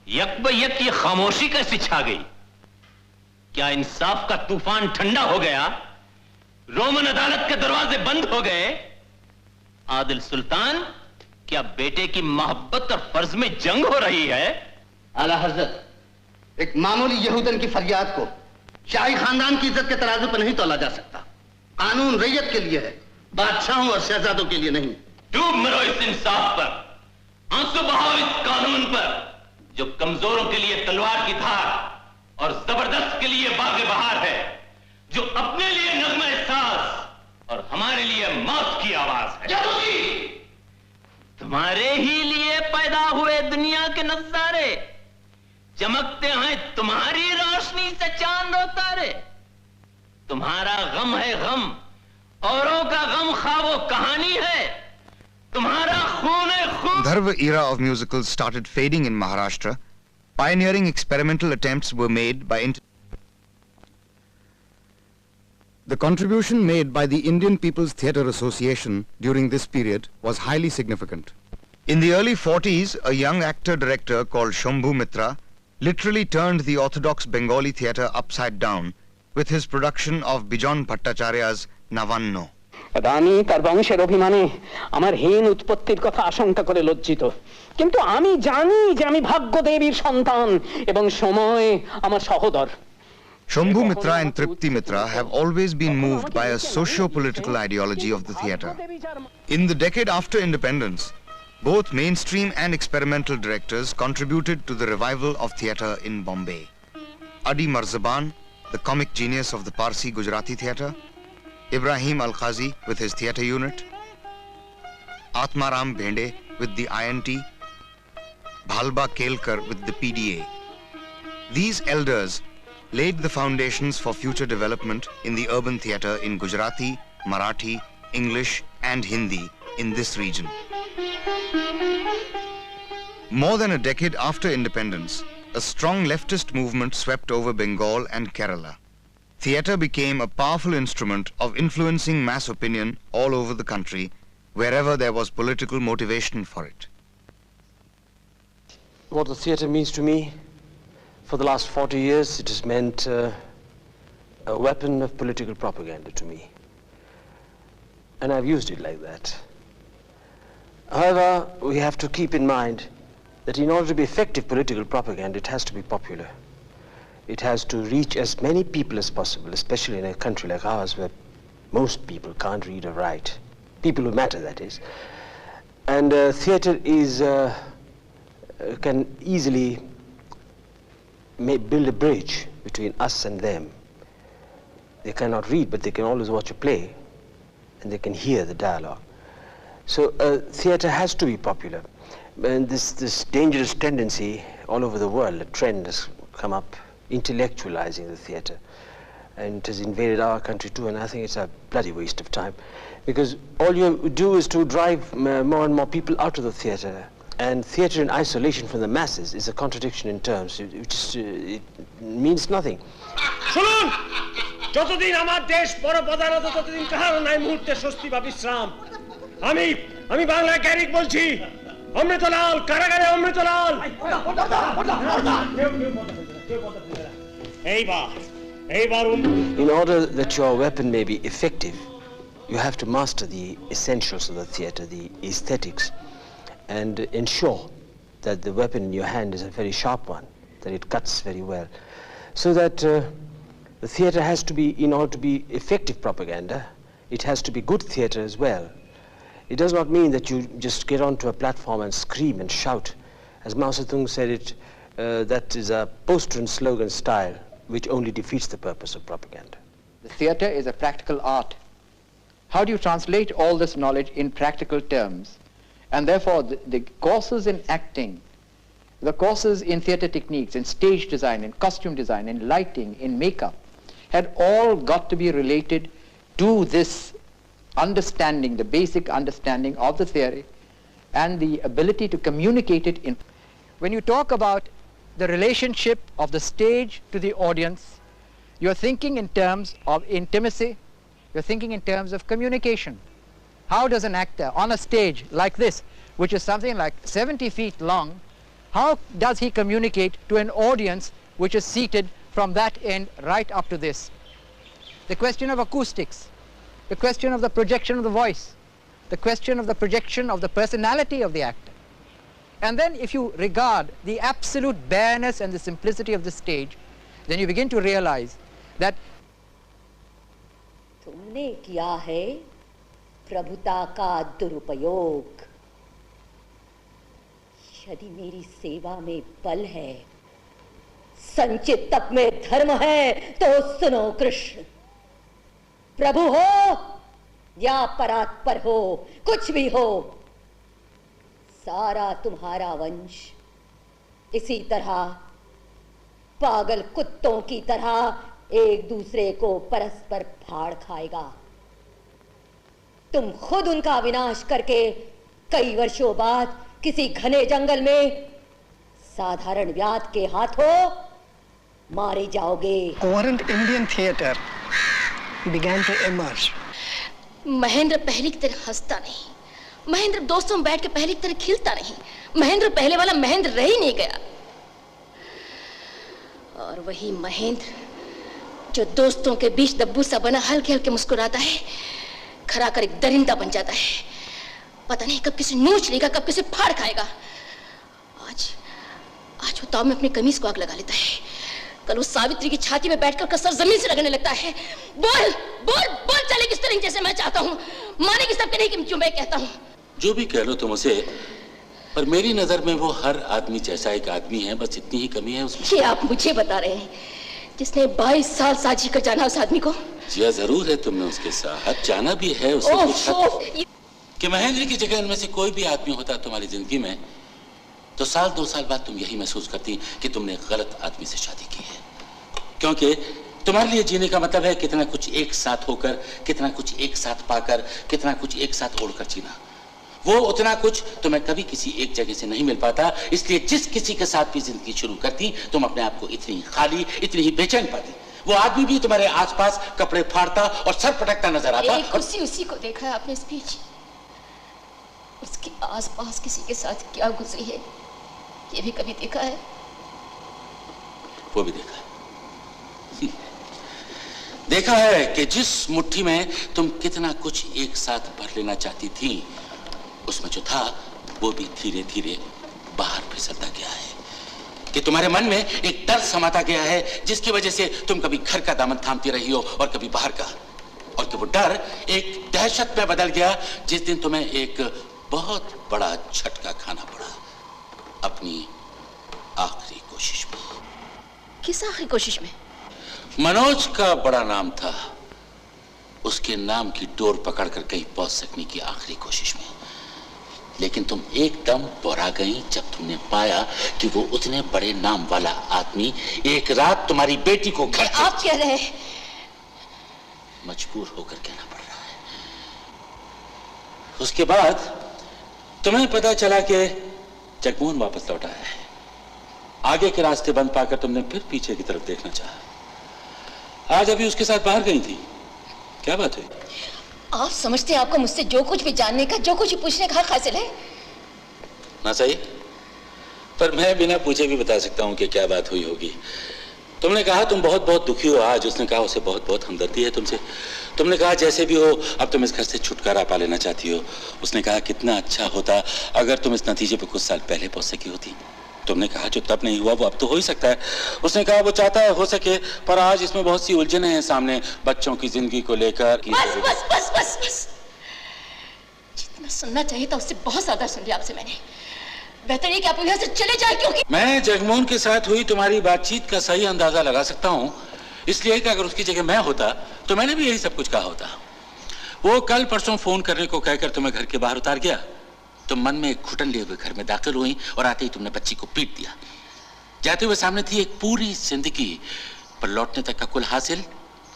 यकबयक ये खामोशी कैसे छा गई? क्या इंसाफ का तूफान ठंडा हो गया? रोमन अदालत के दरवाजे बंद हो गए? आदिल सुल्तान, क्या बेटे की मोहब्बत और फर्ज में जंग हो रही है? आला हजरत, एक मामूली यहूदन की फरियाद को शाही खानदान की इज्जत के तराजू पर नहीं तोला जा सकता। कानून रैयत के लिए है, बादशाहों और शहजादों के लिए नहीं। डूब मरो इस इंसाफ पर, आंसू बहाओ इस कानून पर, जो कमजोरों के लिए तलवार की धार और जबरदस्त के लिए बाग बहार है, जो अपने लिए नगमा साज और हमारे लिए मौत की आवाज है। तुम्हारे ही लिए पैदा हुए दुनिया के नजारे, चमकते हैं तुम्हारी रोशनी से चांद और तारे। तुम्हारा गम है गम, औरों का गम ख्वाबो कहानी है। तुम्हारा खून है खून। Dharva era of musicals started fading in Maharashtra. Pioneering experimental attempts were made by the contribution made by the Indian People's Theatre Association during this period was highly significant. In the early 40s, a young actor-director called Shambhu Mitra literally turned the orthodox Bengali theatre upside down with his production of Bijon Bhattacharya's Navanno. রানী তার বংশের অভিমানে আমার হীন উৎপত্তির কথা আশঙ্কা করে লজ্জিত, কিন্তু আমি জানি যে আমি ভাগ্যদেবীর সন্তান এবং সময় আমার সহোদর। Shambhu Mitra and Tripti Mitra have always been moved by a socio-political ideology of the theatre. In the decade after independence, both mainstream and experimental directors contributed to the revival of theatre in Bombay. Adi Marzaban, the comic genius of the Parsi Gujarati theatre, Ibrahim Al-Khazi with his theatre unit, Atmaram Bhende with the INT, Bhalba Kelkar with the PDA. These elders laid the foundations for future development in the urban theatre in Gujarati, Marathi, English and Hindi in this region. More than a decade after independence, a strong leftist movement swept over Bengal and Kerala. Theatre became a powerful instrument of influencing mass opinion all over the country, wherever there was political motivation for it. What the theatre means to me, for the last 40 years, it has meant a weapon of political propaganda to me. And I've used it like that. However, we have to keep in mind that in order to be effective political propaganda, it has to be popular. It has to reach as many people as possible, especially in a country like ours where most people can't read or write. People who matter, that is. And theatre is, can easily build a bridge between us and them. They cannot read, but they can always watch a play, and they can hear the dialogue. So theatre has to be popular. And this dangerous tendency all over the world, a trend has come up, intellectualizing the theatre, and it has invaded our country too, and I think it's a bloody waste of time, because all you do is to drive more and more people out of the theatre, and theatre in isolation from the masses is a contradiction in terms. It means nothing. শুনুন, যতদিন আমার দেশ বড় প্রধানত ততদিন কাহারও নাই মুহূর্তে স্বস্তি বা বিশ্রাম। আমি বাংলা ক্যারিক বলছি, অমৃতলাল, কারাগারে Amritlal. In order that your weapon may be effective, you have to master the essentials of the theatre, the aesthetics, and ensure that the weapon in your hand is a very sharp one, that it cuts very well. So that the theatre has to be, in order to be effective propaganda, it has to be good theatre as well. It does not mean that you just get onto a platform and scream and shout. As Mao Zedong said it, that is a poster and slogan style which only defeats the purpose of propaganda. The theatre is a practical art. How do you translate all this knowledge in practical terms? And therefore the courses in acting, the courses in theatre techniques, in stage design, in costume design, in lighting, in makeup, had all got to be related to this understanding, the basic understanding of the theory and the ability to communicate it in. When you talk about the relationship of the stage to the audience, you're thinking in terms of intimacy, you're thinking in terms of communication. How does an actor on a stage like this, which is something like 70 feet long, how does he communicate to an audience which is seated from that end right up to this? The question of acoustics, the question of the projection of the voice, the question of the projection of the personality of the actor. And then if you regard the absolute bareness and the simplicity of the stage, then you begin to realize that तुमने किया है प्रभुता का दुरुपयोग। यदि मेरी सेवा में बल है, संचित तप में धर्म है, तो सुनो कृष्ण, प्रभु हो या परात्पर हो, कुछ भी हो, सारा तुम्हारा वंश इसी तरह पागल कुत्तों की तरह एक दूसरे को परस्पर फाड़ खाएगा। तुम खुद उनका विनाश करके कई वर्षों बाद किसी घने जंगल में साधारण व्याध के हाथों मारे जाओगे। Coherent Indian theatre began to emerge. Mahendra पहले की तरह हंसता नहीं, महेंद्र दोस्तों में बैठ के पहले की तरह खिलता नहीं, महेंद्र पहले वाला महेंद्र रह ही नहीं गया। और वही महेंद्र जो दोस्तों के बीच दब्बू सा बना हल्के हल्के मुस्कुराता है, खरा कर एक दरिंदा बन जाता है। पता नहीं कब किसी नोच लेगा, कब किसी फाड़ खाएगा। आज वो ताव में अपनी कमीज को आग लगा लेता है, कल वो सावित्री की छाती में बैठकर कसर जमीन से रगड़ने लगता है। बोल बोल बोल चले किस तरह जैसे मैं चाहता हूँ, मानेगी सबके नहीं कि जो मैं कहता हूँ। जो भी कह लो तुम उसे, पर मेरी नजर में वो हर आदमी जैसा एक आदमी है, बस इतनी ही कमी है उसमें। ये आप मुझे बता रहे हैं जिसने 22 साल साझी कर जाना उस आदमी को? जी जरूर है, तुमने उसके साथ जाना भी है उसे कुछ कि महेंद्र की जगह इनमें से कोई भी आदमी होता तुम्हारी जिंदगी में, तो साल 2 साल बाद तुम यही महसूस करती कि तुमने गलत आदमी से शादी की है। क्योंकि तुम्हारे लिए जीने का मतलब है कितना कुछ एक साथ होकर, कितना कुछ एक साथ पाकर, कितना कुछ एक साथ ओढ़कर जीना। वो उतना कुछ तुम्हें कभी किसी एक जगह से नहीं मिल पाता, इसलिए जिस किसी के साथ भी जिंदगी शुरू करती तुम अपने आप को इतनी खाली, इतनी ही बेचैन पाती। वो आदमी भी तुम्हारे आसपास कपड़े फाड़ता और सर पटकता नजर आता। एक कुर्सी उसी को देखा है आपने स्पीच, उसके आसपास किसी के साथ क्या गुजरी है ये भी कभी देखा है? वो भी देखा है। देखा है कि जिस मुट्ठी में तुम कितना कुछ एक साथ भर लेना चाहती थी, उसमें जो था वो भी धीरे धीरे बाहर फिसलता गया है। कि तुम्हारे मन में एक डर समाता गया है जिसकी वजह से तुम कभी घर का दामन थामती रही हो और कभी बाहर का, और कि वो डर एक दहशत में बदल गया जिस दिन तुम्हें एक बहुत बड़ा झटका खाना पड़ा अपनी आखिरी कोशिश में। किस आखिरी कोशिश में? मनोज का बड़ा नाम था, उसके नाम की डोर पकड़कर कहीं पहुंच सकने की आखिरी कोशिश में। लेकिन तुम एकदम बौरा गई जब तुमने पाया कि वो उतने बड़े नाम वाला आदमी एक रात तुम्हारी बेटी को घर। आप कह रहे हैं? मजबूर होकर कहना पड़ रहा है। उसके बाद तुम्हें पता चला कि जगमोहन वापस लौट आया है। आगे के रास्ते बंद पाकर तुमने फिर पीछे की तरफ देखना चाहा। आज अभी उसके साथ बाहर गई थी, क्या बात हुई? आप समझते हैं आपको मुझसे जो कुछ भी जानने का, जो कुछ भी पूछने का हक हासिल है? ना सही, पर मैं बिना पूछे भी बता सकता हूं कि क्या बात हुई होगी। तुमने कहा तुम बहुत बहुत दुखी हो आज, उसने कहा उसे बहुत बहुत हमदर्दी है तुमसे। तुमने कहा जैसे भी हो अब तुम इस घर से छुटकारा पा लेना चाहती हो। उसने कहा कितना अच्छा होता अगर तुम इस नतीजे पर कुछ साल पहले पहुंच सकी होती। तुमने कहा जो तब नहीं हुआ वो अब तो हो ही सकता है। उसने कहा वो चाहता है हो सके, पर आज इसमें बहुत सी उलझने हैं सामने, बच्चों की जिंदगी को लेकर। बस बस बस बस बस, जितना सुनना चाहिए था उससे बहुत ज्यादा सुन लिया आपसे मैंने। बेहतर है कि आप यहाँ से चले जाए, क्योंकि मैं जगमोहन के साथ हुई तुम्हारी बातचीत का सही अंदाजा लगा सकता हूँ, इसलिए कि अगर उसकी जगह मैं होता तो मैंने भी यही सब कुछ कहा होता। वो कल परसों फोन करने को कहकर तुम्हें घर के बाहर उतार गया। तुम मन में एक घुटन लिए हुए घर में दाखिल हुई और आते ही तुमने बच्ची को पीट दिया। जाते हुए सामने थी एक पूरी जिंदगी, पर लौटने तक का कुल हासिल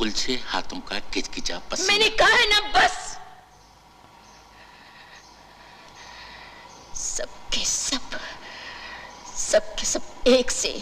उलझे हाथों का किचकिचा पसीना। मैंने कहा है ना बस। सबके सब एक से,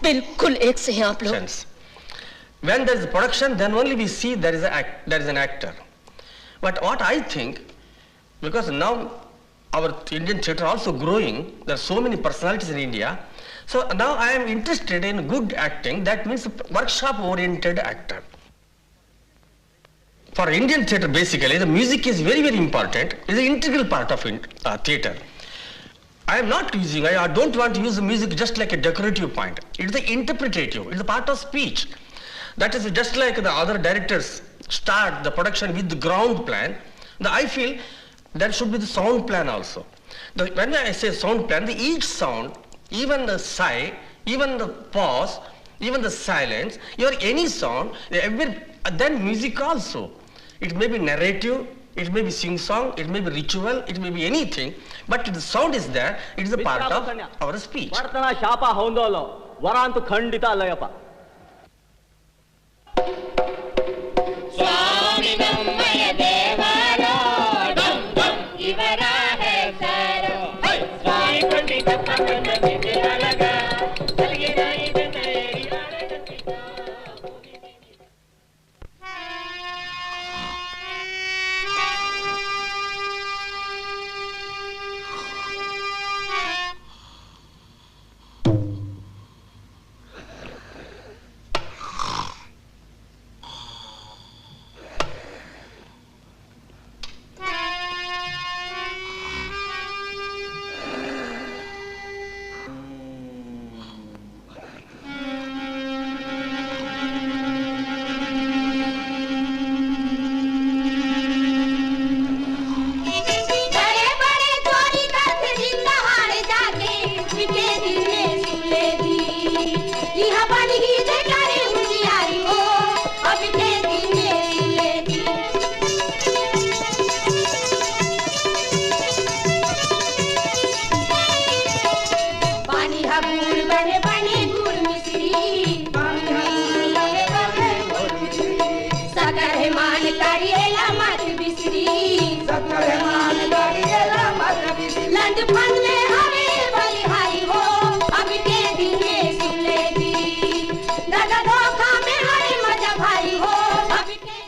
बिल्कुल एक से हैं आप लोग। When there is production, then only we see there is an actor. But what I think, because now our Indian theatre also growing. There are so many personalities in India. So now I am interested in good acting. That means workshop-oriented actor. For Indian theatre, basically, the music is very, very important. It's an integral part of theatre. I am not using, I don't want to use the music just like a decorative point. It's the interpretative, it's a part of speech. That is just like the other directors start the production with the ground plan. I feel there should be the sound plan also. When I say sound plan, each sound, even the sigh, even the pause, even the silence, any sound, then music also. It may be narrative, it may be sing-song, it may be ritual, it may be anything, but the sound is there, it is a part of our speech.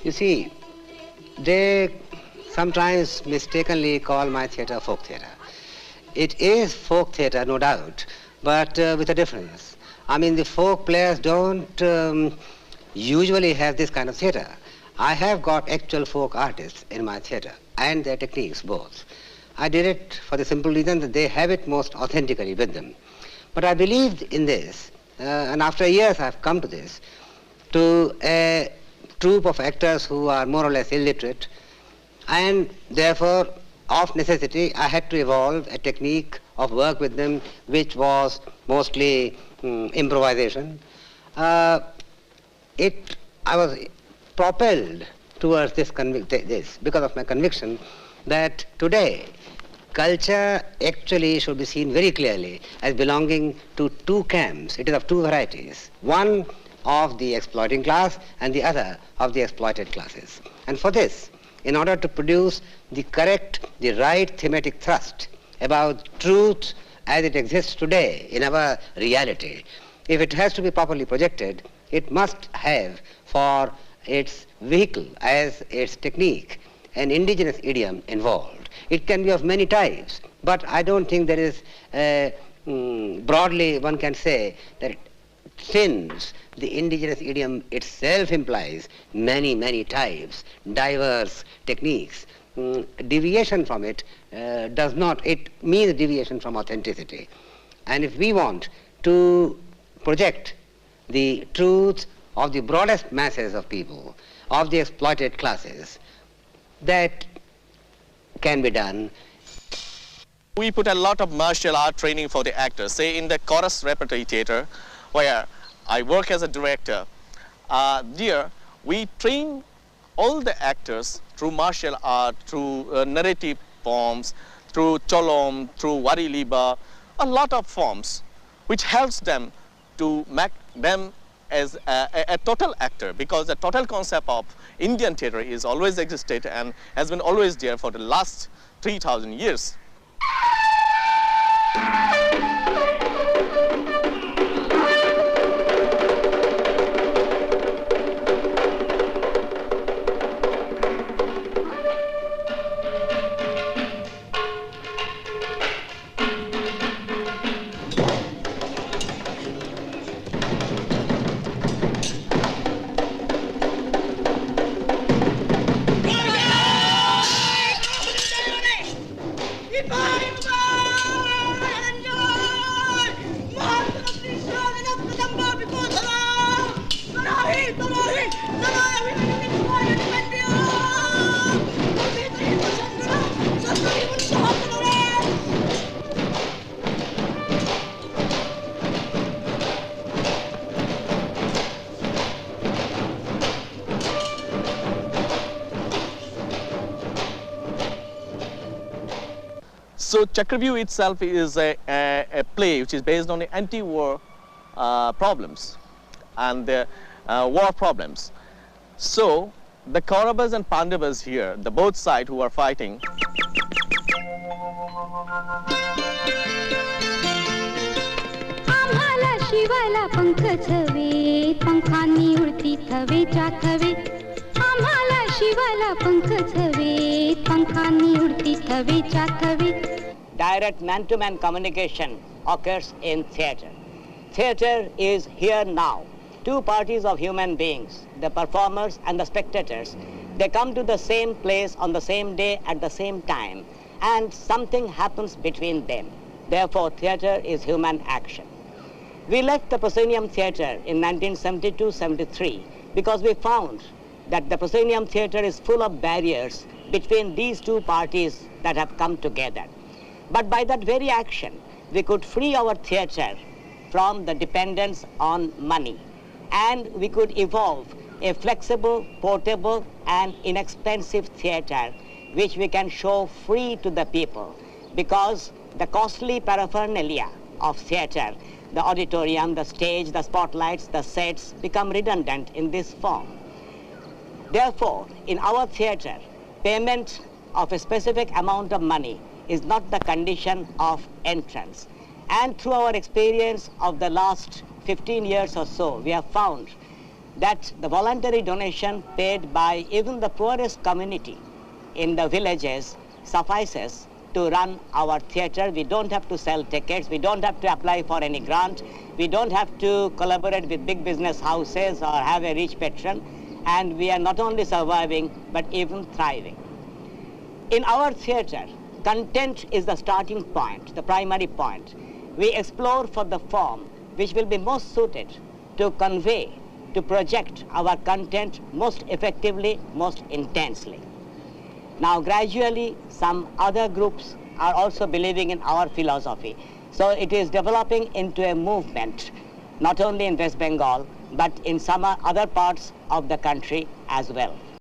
You see, they sometimes mistakenly call my theatre folk theatre. It is folk theatre, no doubt, but with a difference. I mean, the folk players don't usually have this kind of theatre. I have got actual folk artists in my theatre and their techniques both. I did it for the simple reason that they have it most authentically with them. But I believed in this, and after years I've come to this, to a troupe of actors who are more or less illiterate, and therefore, of necessity, I had to evolve a technique of work with them which was mostly improvisation. I was propelled towards this because of my conviction that today culture actually should be seen very clearly as belonging to two camps. It is of two varieties. One of the exploiting class and the other of the exploited classes. And for this, in order to produce the right thematic thrust about truth as it exists today in our reality, if it has to be properly projected, it must have for its vehicle as its technique an indigenous idiom involved. It can be of many types, but I don't think there is, broadly one can say that since the indigenous idiom itself implies many, many types, diverse techniques, deviation from it does not, it means deviation from authenticity. And if we want to project the truth of the broadest masses of people, of the exploited classes, that can be done. We put a lot of martial art training for the actors, say in the chorus repertory theater, where I work as a director. There, we train all the actors through martial art, through narrative forms, through cholom, through wari liba, a lot of forms, which helps them to make them as a total actor, because the total concept of Indian theatre is always existed and has been always there for the last 3,000 years. So Chakravyuh itself is a play which is based on the anti-war problems and the war problems. So the Kauravas and Pandavas here, the both sides who are fighting, शिवाला पंख छवे पंखांनी उडती थवे चाथवे आम्हाला शिवाला पंख छवे पंखांनी उडती थवे चाथवे. Direct man-to-man communication occurs in theater. Theater is here now. Two parties of human beings, the performers and the spectators, they come to the same place on the same day at the same time, and something happens between them. Therefore, theater is human action. We left the Proscenium Theatre in 1972-73 because we found that the Proscenium Theatre is full of barriers between these two parties that have come together. But by that very action, we could free our theatre from the dependence on money, and we could evolve a flexible, portable, and inexpensive theatre which we can show free to the people, because the costly paraphernalia of theatre, the auditorium, the stage, the spotlights, the sets, become redundant in this form. Therefore, in our theatre, payment of a specific amount of money is not the condition of entrance. And through our experience of the last 15 years or so, we have found that the voluntary donation paid by even the poorest community in the villages suffices to run our theatre. We don't have to sell tickets, we don't have to apply for any grant, we don't have to collaborate with big business houses or have a rich patron, and we are not only surviving but even thriving. In our theatre, content is the starting point, the primary point. We explore for the form which will be most suited to convey, to project our content most effectively, most intensely. Now gradually some other groups are also believing in our philosophy. So it is developing into a movement, not only in West Bengal, but in some other parts of the country as well.